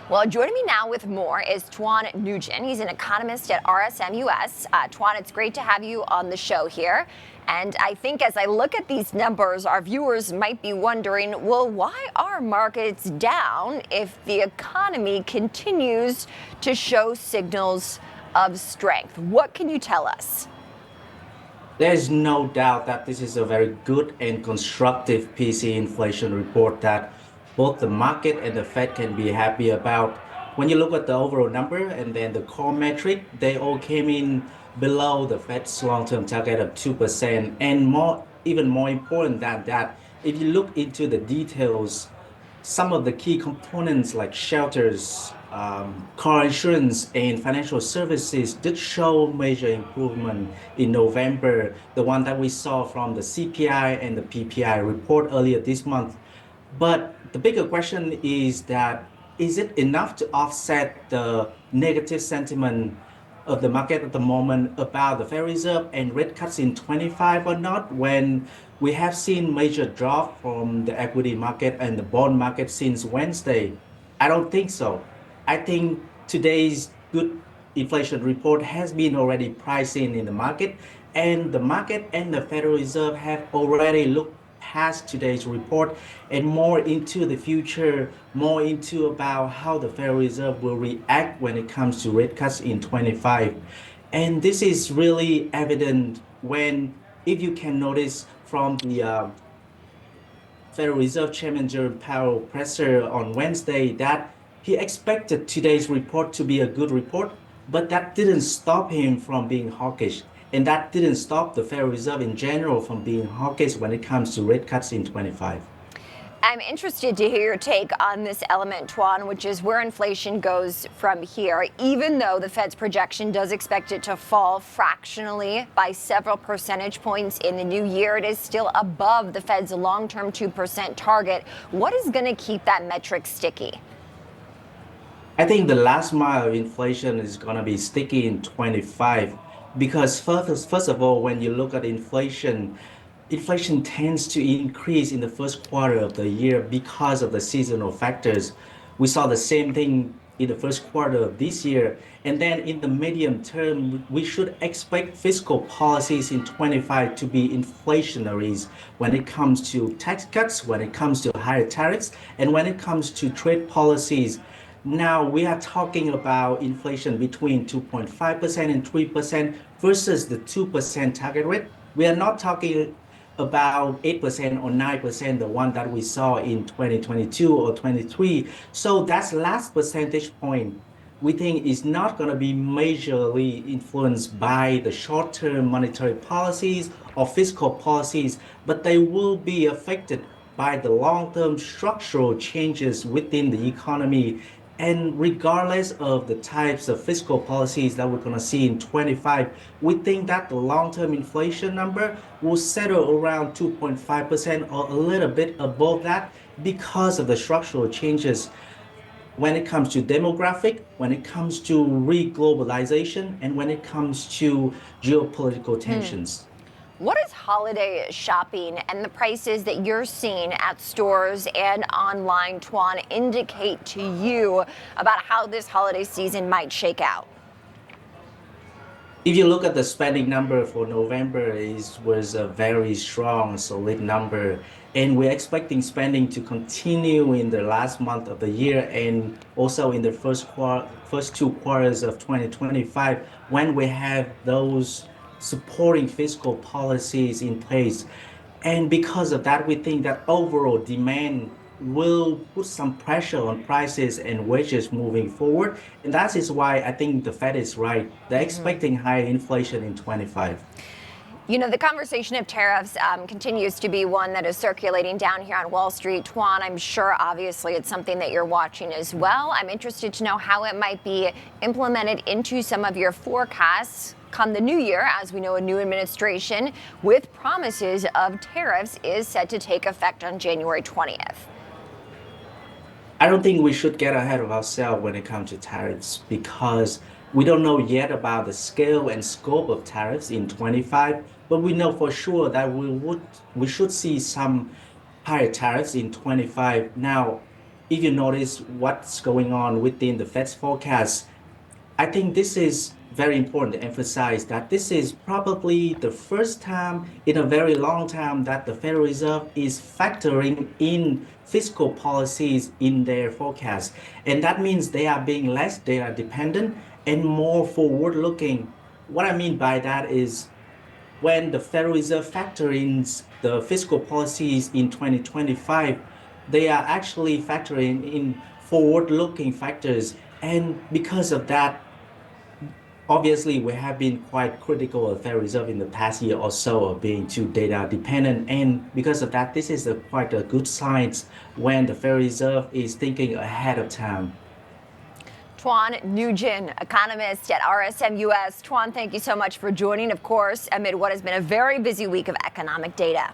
Well, joining me now with more is Tuan Nguyen. He's an economist at RSM US. Tuan, it's great to have you on the show here. And I think as I look at these numbers, our viewers might be wondering, well, why are markets down if the economy continues to show signals of strength? What can you tell us? There's no doubt that this is a very good and constructive PC inflation report that both the market and the Fed can be happy about. When you look at the overall number and then the core metric, they all came in below the Fed's long-term target of 2%. And even more important than that, if you look into the details, some of the key components like shelters, car insurance, and financial services did show major improvement in November, the one that we saw from the CPI and the PPI report earlier this month. But the bigger question is that is it enough to offset the negative sentiment of the market at the moment about the Federal Reserve and rate cuts in 25 or not, when we have seen major drop from the equity market and the bond market since Wednesday? I don't think so. I think today's good inflation report has been already priced in the market, and the market and the Federal Reserve have already looked past today's report and more into the future, more into about how the Federal Reserve will react when it comes to rate cuts in 25. And this is really evident when, if you can notice from the Federal Reserve Chairman Jerome Powell presser on Wednesday, that he expected today's report to be a good report, but that didn't stop him from being hawkish. And that didn't stop the Federal Reserve in general from being hawkish when it comes to rate cuts in 25. I'm interested to hear your take on this element, Tuan, which is where inflation goes from here. Even though the Fed's projection does expect it to fall fractionally by several percentage points in the new year, it is still above the Fed's long-term 2% target. What is going to keep that metric sticky? I think the last mile of inflation is going to be sticky in 25 because first of all, when you look at inflation tends to increase in the first quarter of the year because of the seasonal factors. We saw the same thing in the first quarter of this year. And then in the medium term, we should expect fiscal policies in 25 to be inflationaries when it comes to tax cuts, when it comes to higher tariffs, and when it comes to trade policies. Now we are talking about inflation between 2.5% and 3% versus the 2% target rate. We are not talking about 8% or 9%, the one that we saw in 2022 or 23. So that's last percentage point we think is not going to be majorly influenced by the short-term monetary policies or fiscal policies, but they will be affected by the long-term structural changes within the economy. And regardless of the types of fiscal policies that we're going to see in 25, we think that the long-term inflation number will settle around 2.5% or a little bit above that because of the structural changes when it comes to demographic, when it comes to re-globalization, and when it comes to geopolitical tensions. What is holiday shopping and the prices that you're seeing at stores and online, Tuan, indicate to you about how this holiday season might shake out? If you look at the spending number for November, it was a very strong, solid number. And we're expecting spending to continue in the last month of the year and also in the first 2 quarters of 2025 when we have those supporting fiscal policies in place. And because of that, we think that overall demand will put some pressure on prices and wages moving forward. And that is why I think the Fed is right. They're expecting higher inflation in 25. You know, the conversation of tariffs continues to be one that is circulating down here on Wall Street. Tuan, I'm sure obviously it's something that you're watching as well. I'm interested to know how it might be implemented into some of your forecasts come the new year. As we know, a new administration with promises of tariffs is set to take effect on January 20th. I don't think we should get ahead of ourselves when it comes to tariffs because we don't know yet about the scale and scope of tariffs in 25, but we know for sure that we should see some higher tariffs in 25. Now, if you notice what's going on within the Fed's forecast, I think this is very important to emphasize that this is probably the first time in a very long time that the Federal Reserve is factoring in fiscal policies in their forecast. And that means they are being less data dependent and more forward looking. What I mean by that is when the Federal Reserve factor in the fiscal policies in 2025, they are actually factoring in forward-looking factors. And because of that, obviously, we have been quite critical of the Federal Reserve in the past year or so of being too data dependent. And because of that, this is quite a good sign when the Federal Reserve is thinking ahead of time. Tuan Nguyen, economist at RSM US. Tuan, thank you so much for joining, of course, amid what has been a very busy week of economic data.